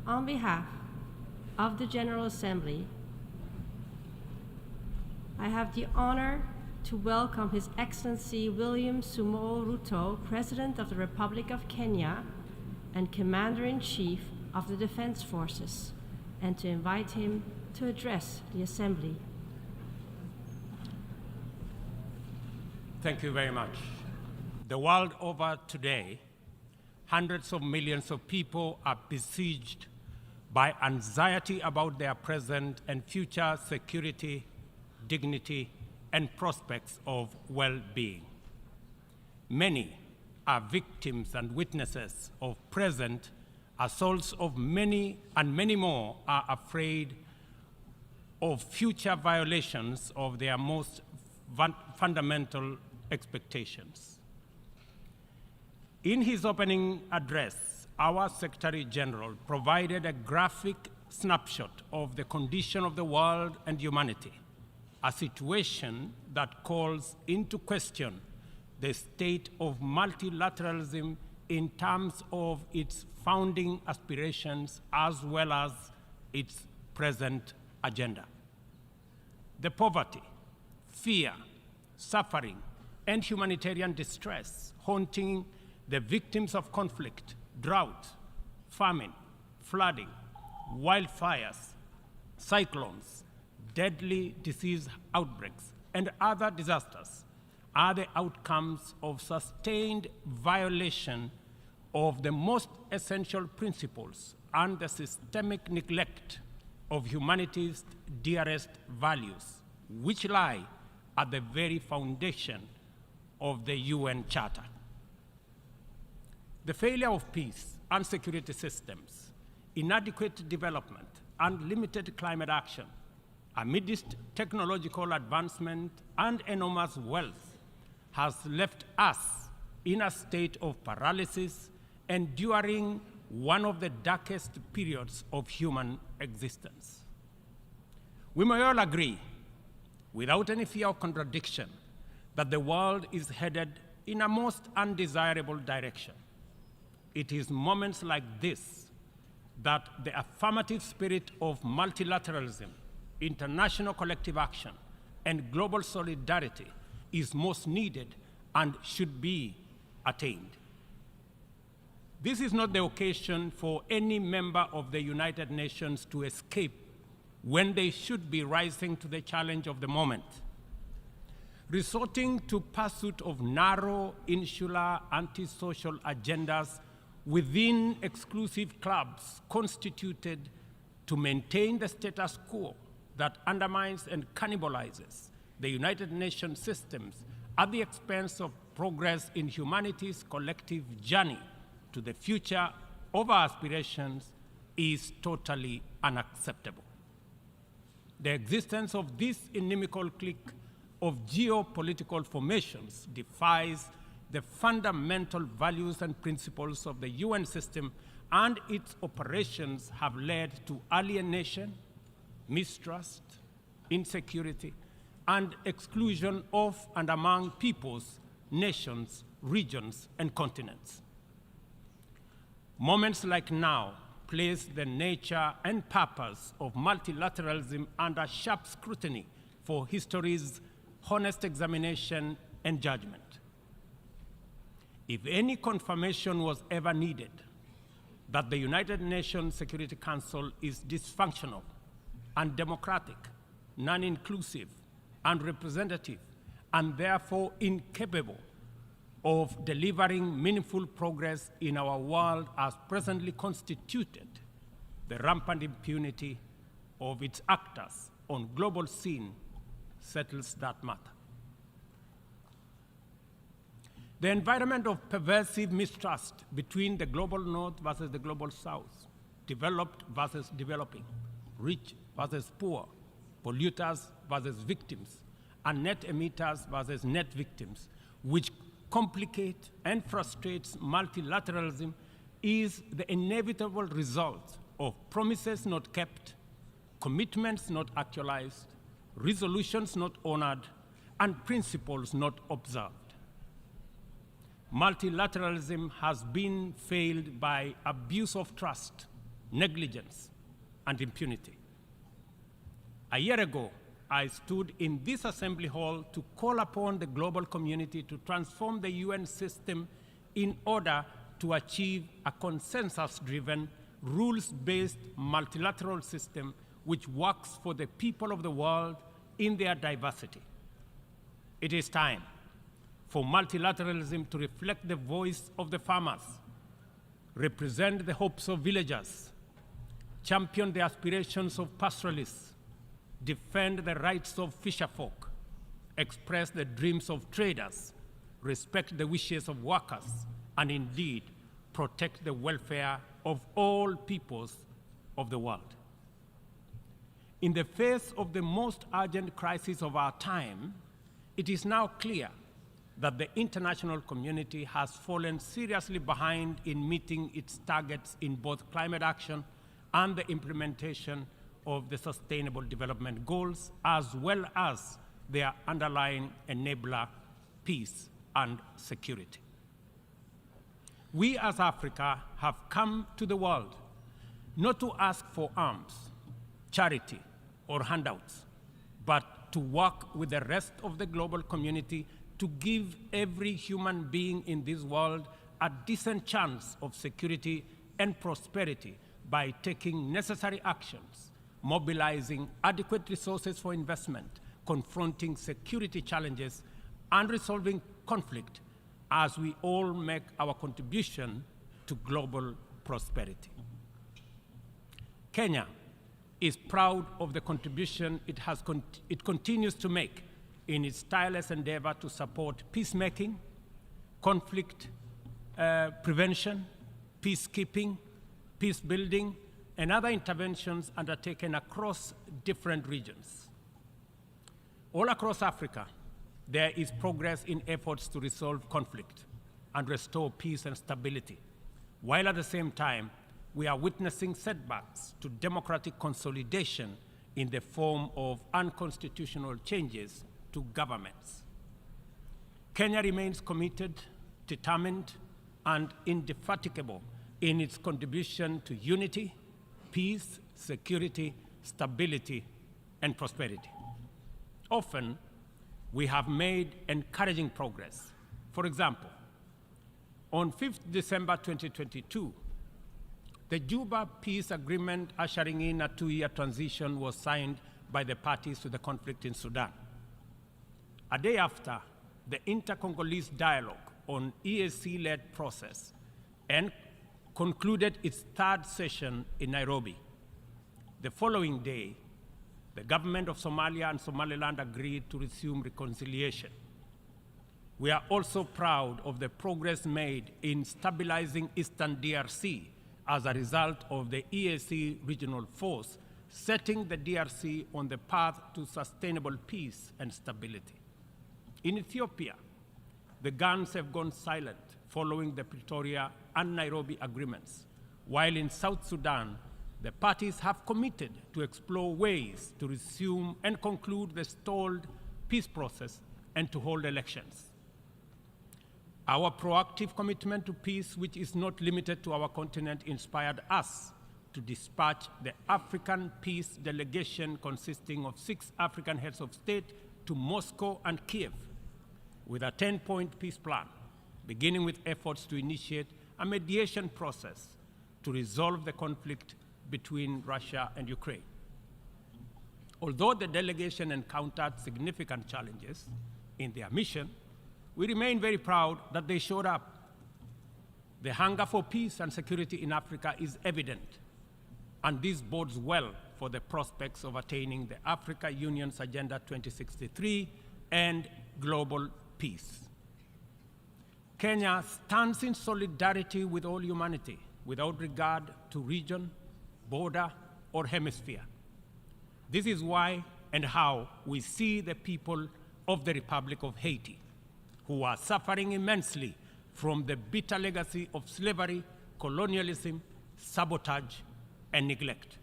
On behalf of the General Assembly, I have the honor to welcome His Excellency William Samoei Ruto, President of the Republic of Kenya and Commander-in-Chief of the Defense Forces, and to invite him to address the Assembly. Thank you very much. The world over today, hundreds of millions of people are besieged by anxiety about their present and future security, dignity, and prospects of well-being. Many are victims and witnesses of present assaults of many, and many more are afraid of future violations of their most fundamental expectations. In his opening address, our Secretary General provided a graphic snapshot of the condition of the world and humanity, a situation that calls into question the state of multilateralism in terms of its founding aspirations as well as its present agenda. The poverty, fear, suffering, and humanitarian distress haunting the victims of conflict, drought, famine, flooding, wildfires, cyclones, deadly disease outbreaks, and other disasters are the outcomes of sustained violation of the most essential principles and the systemic neglect of humanity's dearest values, which lie at the very foundation of the UN Charter. The failure of peace and security systems, inadequate development, and limited climate action amidst technological advancement and enormous wealth has left us in a state of paralysis, enduring one of the darkest periods of human existence. We may all agree, without any fear of contradiction, that the world is headed in a most undesirable direction. It is moments like this that the affirmative spirit of multilateralism, international collective action, and global solidarity is most needed and should be attained. This is not the occasion for any member of the United Nations to escape when they should be rising to the challenge of the moment. Resorting to pursuit of narrow, insular, antisocial agendas within exclusive clubs constituted to maintain the status quo that undermines and cannibalizes the United Nations systems at the expense of progress in humanity's collective journey to the future of our aspirations is totally unacceptable. The existence of this inimical clique of geopolitical formations defies the fundamental values and principles of the UN system, and its operations have led to alienation, mistrust, insecurity, and exclusion of and among peoples, nations, regions, and continents. Moments like now place the nature and purpose of multilateralism under sharp scrutiny for history's honest examination and judgment. If any confirmation was ever needed that the United Nations Security Council is dysfunctional, undemocratic, non-inclusive, unrepresentative, and therefore incapable of delivering meaningful progress in our world as presently constituted, the rampant impunity of its actors on global scene settles that matter. The environment of pervasive mistrust between the global north versus the global south, developed versus developing, rich versus poor, polluters versus victims, and net emitters versus net victims, which complicate and frustrates multilateralism, is the inevitable result of promises not kept, commitments not actualized, resolutions not honored, and principles not observed. Multilateralism has been failed by abuse of trust, negligence, and impunity. A year ago, I stood in this assembly hall to call upon the global community to transform the UN system in order to achieve a consensus-driven, rules-based multilateral system which works for the people of the world in their diversity. It is time for multilateralism to reflect the voice of the farmers, represent the hopes of villagers, champion the aspirations of pastoralists, defend the rights of fisherfolk, express the dreams of traders, respect the wishes of workers, and indeed protect the welfare of all peoples of the world. In the face of the most urgent crisis of our time, it is now clear that the international community has fallen seriously behind in meeting its targets in both climate action and the implementation of the Sustainable Development Goals, as well as their underlying enabler, peace and security. We as Africa have come to the world not to ask for arms, charity, or handouts, but to work with the rest of the global community to give every human being in this world a decent chance of security and prosperity by taking necessary actions, mobilizing adequate resources for investment, confronting security challenges, and resolving conflict as we all make our contribution to global prosperity. Kenya is proud of the contribution it continues to make in its tireless endeavor to support peacemaking, conflict prevention, peacekeeping, peace building, and other interventions undertaken across different regions. All across Africa, there is progress in efforts to resolve conflict and restore peace and stability, while at the same time, we are witnessing setbacks to democratic consolidation in the form of unconstitutional changes to governments. Kenya remains committed, determined, and indefatigable in its contribution to unity, peace, security, stability, and prosperity. Often, we have made encouraging progress. For example, on 5th December 2022, the Juba Peace Agreement ushering in a 2-year transition was signed by the parties to the conflict in Sudan. A day after, the Inter-Congolese Dialogue on EAC-led process and concluded its 3rd session in Nairobi. The following day, the government of Somalia and Somaliland agreed to resume reconciliation. We are also proud of the progress made in stabilizing Eastern DRC as a result of the EAC regional force, setting the DRC on the path to sustainable peace and stability. In Ethiopia, the guns have gone silent following the Pretoria and Nairobi agreements, while in South Sudan, the parties have committed to explore ways to resume and conclude the stalled peace process and to hold elections. Our proactive commitment to peace, which is not limited to our continent, inspired us to dispatch the African Peace Delegation consisting of 6 African heads of state to Moscow and Kiev with a 10-point peace plan, beginning with efforts to initiate a mediation process to resolve the conflict between Russia and Ukraine. Although the delegation encountered significant challenges in their mission, we remain very proud that they showed up. The hunger for peace and security in Africa is evident, and this bodes well for the prospects of attaining the Africa Union's Agenda 2063 and global peace. Kenya stands in solidarity with all humanity without regard to region, border, or hemisphere. This is why and how we see the people of the Republic of Haiti, who are suffering immensely from the bitter legacy of slavery, colonialism, sabotage, and neglect.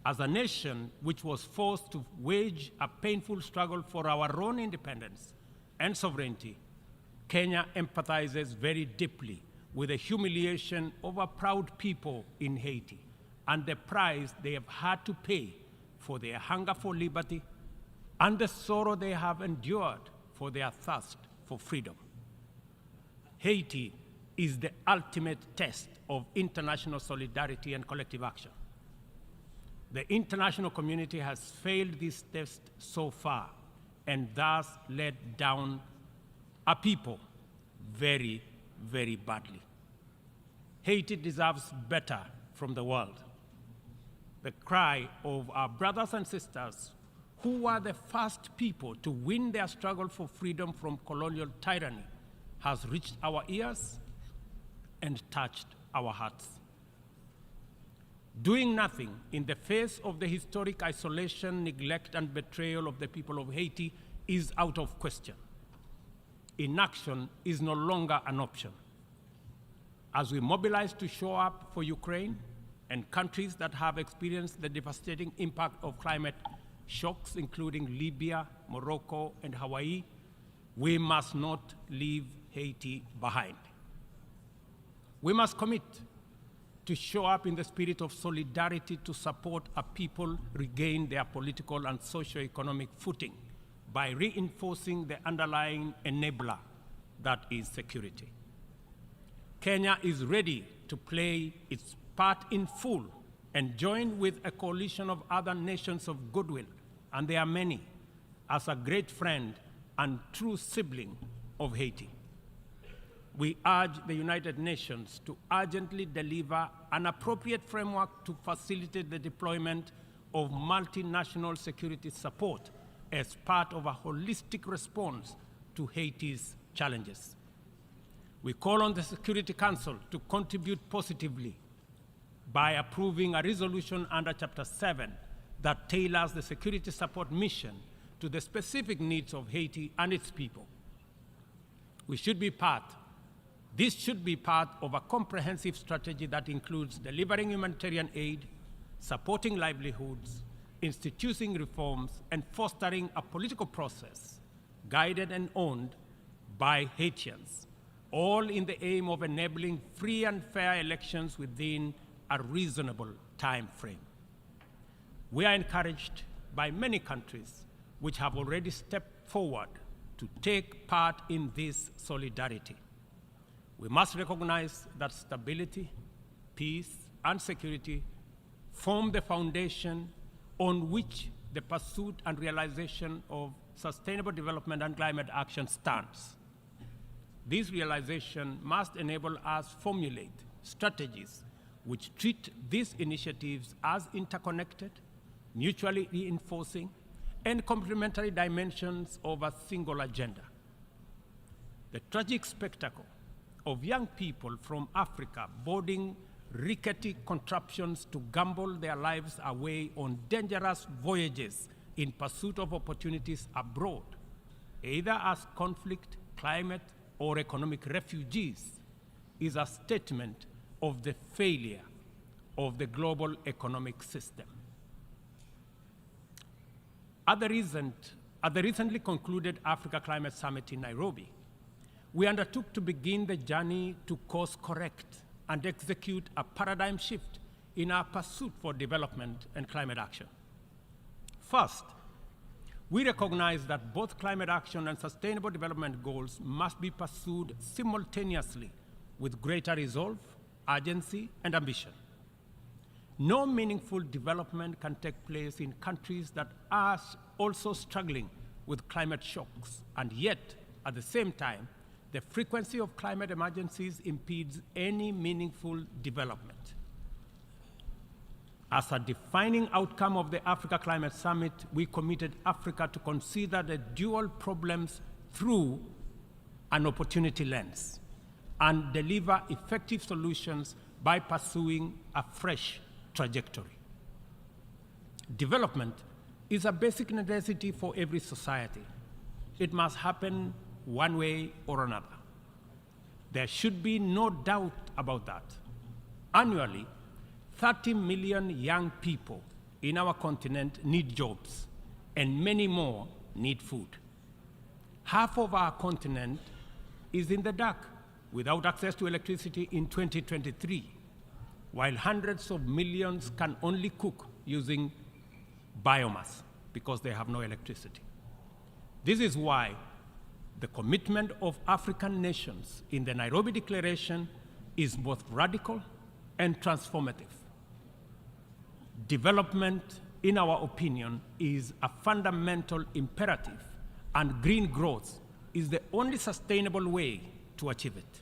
As a nation which was forced to wage a painful struggle for our own independence and sovereignty, Kenya empathizes very deeply with the humiliation of a proud people in Haiti and the price they have had to pay for their hunger for liberty and the sorrow they have endured for their thirst for freedom. Haiti is the ultimate test of international solidarity and collective action. The international community has failed this test so far and thus let down a people very, very badly. Haiti deserves better from the world. The cry of our brothers and sisters who were the first people to win their struggle for freedom from colonial tyranny has reached our ears and touched our hearts. Doing nothing in the face of the historic isolation, neglect, and betrayal of the people of Haiti is out of question. Inaction is no longer an option. As we mobilize to show up for Ukraine and countries that have experienced the devastating impact of climate shocks, including Libya, Morocco, and Hawaii, we must not leave Haiti behind. We must commit to show up in the spirit of solidarity to support a people regain their political and socio-economic footing by reinforcing the underlying enabler that is security. Kenya is ready to play its part in full and join with a coalition of other nations of goodwill, and there are many, as a great friend and true sibling of Haiti. We urge the United Nations to urgently deliver an appropriate framework to facilitate the deployment of multinational security support as part of a holistic response to Haiti's challenges. We call on the Security Council to contribute positively by approving a resolution under Chapter 7 that tailors the security support mission to the specific needs of Haiti and its people. This should be part of a comprehensive strategy that includes delivering humanitarian aid, supporting livelihoods, instituting reforms, and fostering a political process guided and owned by Haitians, all in the aim of enabling free and fair elections within a reasonable time frame. We are encouraged by many countries which have already stepped forward to take part in this solidarity. We must recognize that stability, peace, and security form the foundation on which the pursuit and realization of sustainable development and climate action stands. This realization must enable us to formulate strategies which treat these initiatives as interconnected, mutually reinforcing, and complementary dimensions of a single agenda. The tragic spectacle of young people from Africa boarding rickety contraptions to gamble their lives away on dangerous voyages in pursuit of opportunities abroad, either as conflict, climate, or economic refugees, is a statement of the failure of the global economic system. At the recently concluded Africa Climate Summit in Nairobi, we undertook to begin the journey to course correct and execute a paradigm shift in our pursuit for development and climate action. First, we recognize that both climate action and sustainable development goals must be pursued simultaneously with greater resolve, urgency, and ambition. No meaningful development can take place in countries that are also struggling with climate shocks, and yet, at the same time, the frequency of climate emergencies impedes any meaningful development. As a defining outcome of the Africa Climate Summit, we committed Africa to consider the dual problems through an opportunity lens and deliver effective solutions by pursuing a fresh trajectory. Development is a basic necessity for every society. It must happen one way or another. There should be no doubt about that. Annually, 30 million young people in our continent need jobs, and many more need food. Half of our continent is in the dark without access to electricity in 2023, while hundreds of millions can only cook using biomass because they have no electricity. This is why the commitment of African nations in the Nairobi Declaration is both radical and transformative. Development, in our opinion, is a fundamental imperative, and green growth is the only sustainable way to achieve it.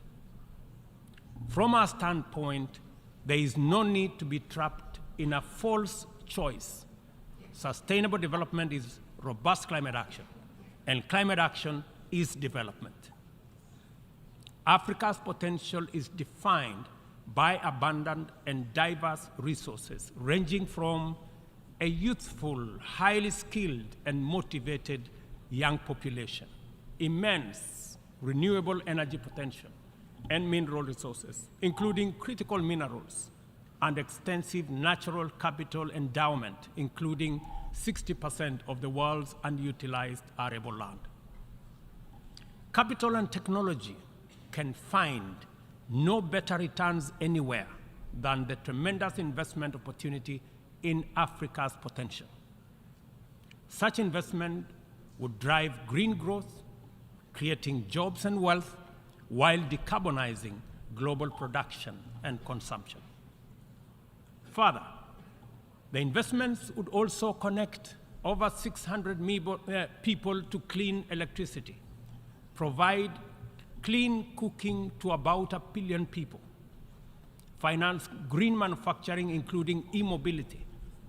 From our standpoint, there is no need to be trapped in a false choice. Sustainable development is robust climate action, and climate action is development. Africa's potential is defined by abundant and diverse resources, ranging from a youthful, highly skilled, and motivated young population, immense renewable energy potential, and mineral resources, including critical minerals, and extensive natural capital endowment, including 60% of the world's unutilized arable land. Capital and technology can find no better returns anywhere than the tremendous investment opportunity in Africa's potential. Such investment would drive green growth, creating jobs and wealth, while decarbonizing global production and consumption. Further, the investments would also connect over 600 people to clean electricity, provide clean cooking to about 1 billion people, finance green manufacturing, including e-mobility,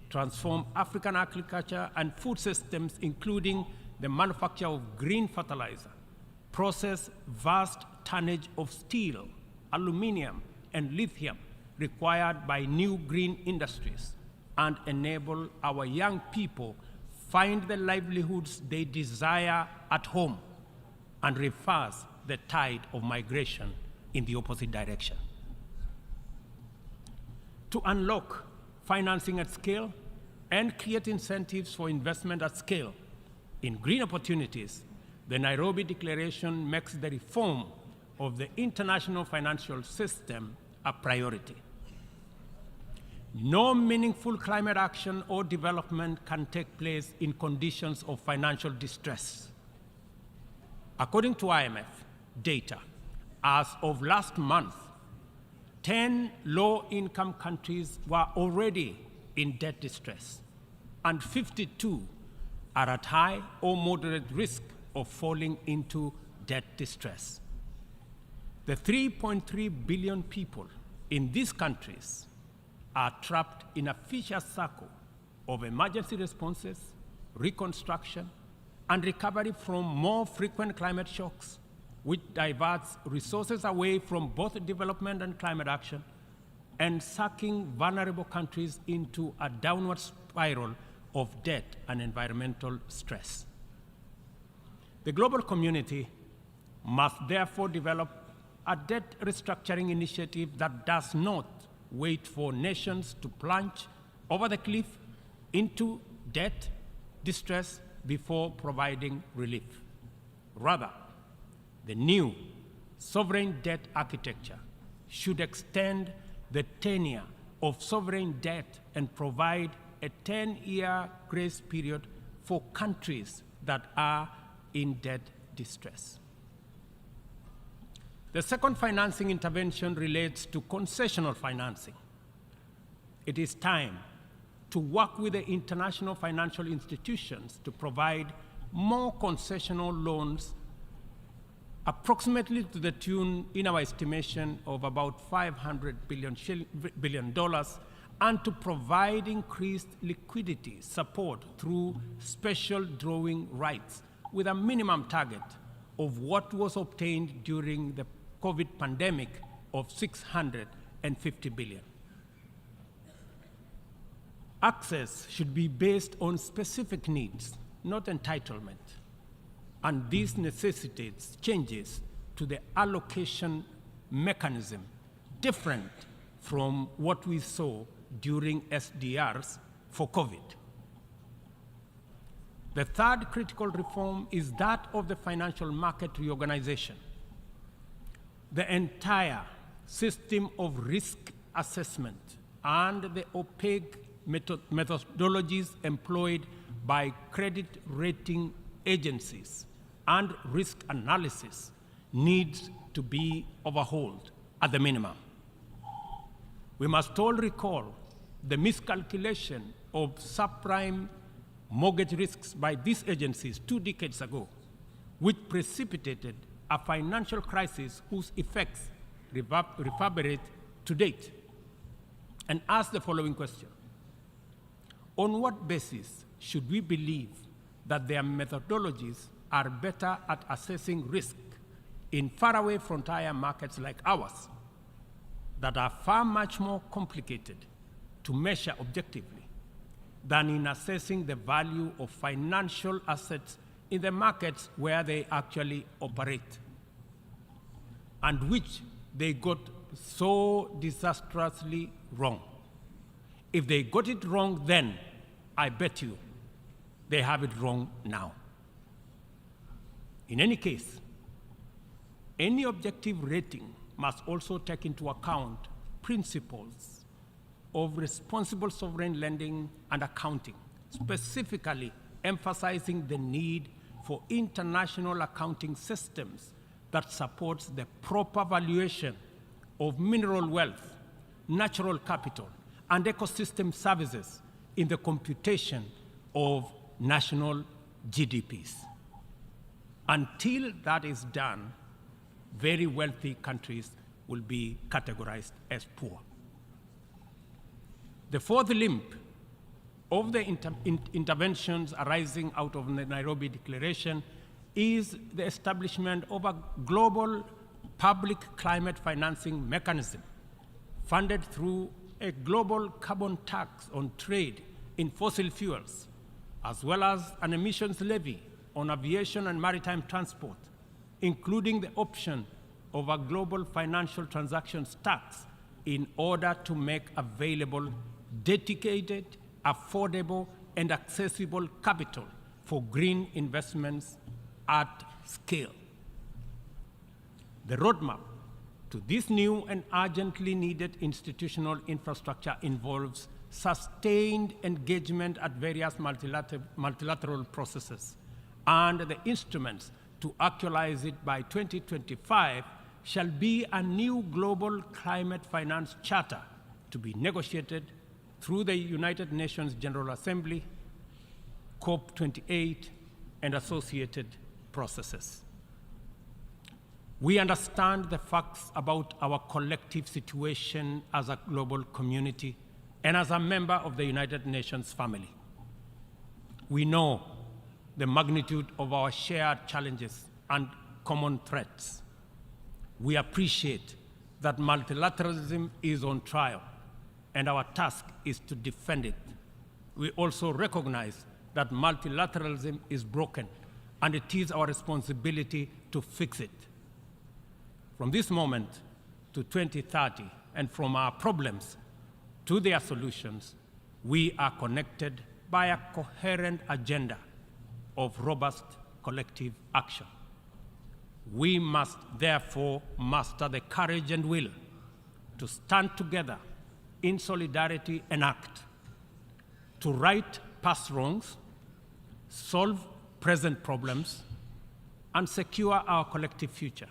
transform African agriculture and food systems, including the manufacture of green fertilizer, process vast tonnage of steel, aluminum, and lithium required by new green industries, and enable our young people find the livelihoods they desire at home, and reverse the tide of migration in the opposite direction. To unlock financing at scale and create incentives for investment at scale in green opportunities, the Nairobi Declaration makes the reform of the international financial system a priority. No meaningful climate action or development can take place in conditions of financial distress. According to IMF data, as of last month, 10 low-income countries were already in debt distress, and 52 are at high or moderate risk of falling into debt distress. The 3.3 billion people in these countries are trapped in a vicious circle of emergency responses, reconstruction, and recovery from more frequent climate shocks, which diverts resources away from both development and climate action, and sucking vulnerable countries into a downward spiral of debt and environmental stress. The global community must therefore develop a debt restructuring initiative that does not wait for nations to plunge over the cliff into debt distress before providing relief. Rather, the new sovereign debt architecture should extend the tenure of sovereign debt and provide a 10-year grace period for countries that are in debt distress. The second financing intervention relates to concessional financing. It is time to work with the international financial institutions to provide more concessional loans, approximately to the tune, in our estimation, of about $500 billion, and to provide increased liquidity support through special drawing rights with a minimum target of what was obtained during the COVID pandemic of $650 billion. Access should be based on specific needs, not entitlement, and this necessitates changes to the allocation mechanism different from what we saw during SDRs for COVID. The third critical reform is that of the financial market reorganization. the entire system of risk assessment and the opaque methodologies employed by credit rating agencies and risk analysis needs to be overhauled at the minimum. We must all recall the miscalculation of subprime mortgage risks by these agencies 2 decades ago, which precipitated a financial crisis whose effects reverberate to date, and ask the following question: on what basis should we believe that their methodologies are better at assessing risk in faraway frontier markets like ours that are far much more complicated to measure objectively than in assessing the value of financial assets in the markets where they actually operate, and which they got so disastrously wrong? If they got it wrong then, I bet you they have it wrong now. In any case, any objective rating must also take into account principles of responsible sovereign lending and accounting, specifically emphasizing the need for international accounting systems that supports the proper valuation of mineral wealth, natural capital, and ecosystem services in the computation of national GDPs. Until that is done, very wealthy countries will be categorized as poor. The fourth limb of the interventions arising out of the Nairobi Declaration is the establishment of a global public climate financing mechanism funded through a global carbon tax on trade in fossil fuels, as well as an emissions levy on aviation and maritime transport, including the option of a global financial transactions tax in order to make available dedicated, affordable, and accessible capital for green investments at scale. The roadmap to this new and urgently needed institutional infrastructure involves sustained engagement at various multilateral processes, and the instruments to actualize it by 2025 shall be a new global climate finance charter to be negotiated through the United Nations General Assembly, COP28, and associated processes. We understand the facts about our collective situation as a global community and as a member of the United Nations family. We know the magnitude of our shared challenges and common threats. We appreciate that multilateralism is on trial, and our task is to defend it. We also recognize that multilateralism is broken, and it is our responsibility to fix it. From this moment to 2030, and from our problems to their solutions, we are connected by a coherent agenda of robust collective action. We must therefore muster the courage and will to stand together in solidarity and act, to right past wrongs, solve present problems, and secure our collective future,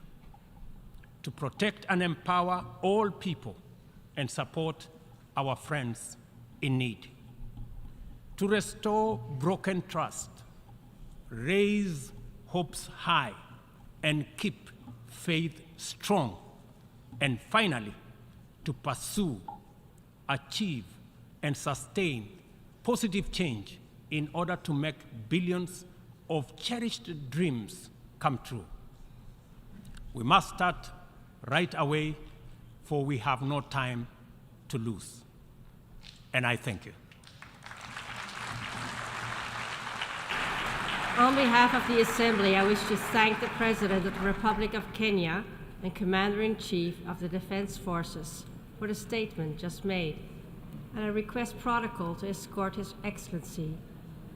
to protect and empower all people and support our friends in need, to restore broken trust, raise hopes high, and keep faith strong, and finally, to pursue, achieve, and sustain positive change in order to make billions of cherished dreams come true. We must start right away, for we have no time to lose. And I thank you. On behalf of the Assembly, I wish to thank the President of the Republic of Kenya and Commander-in-Chief of the Defense Forces for the statement just made, and I request protocol to escort His Excellency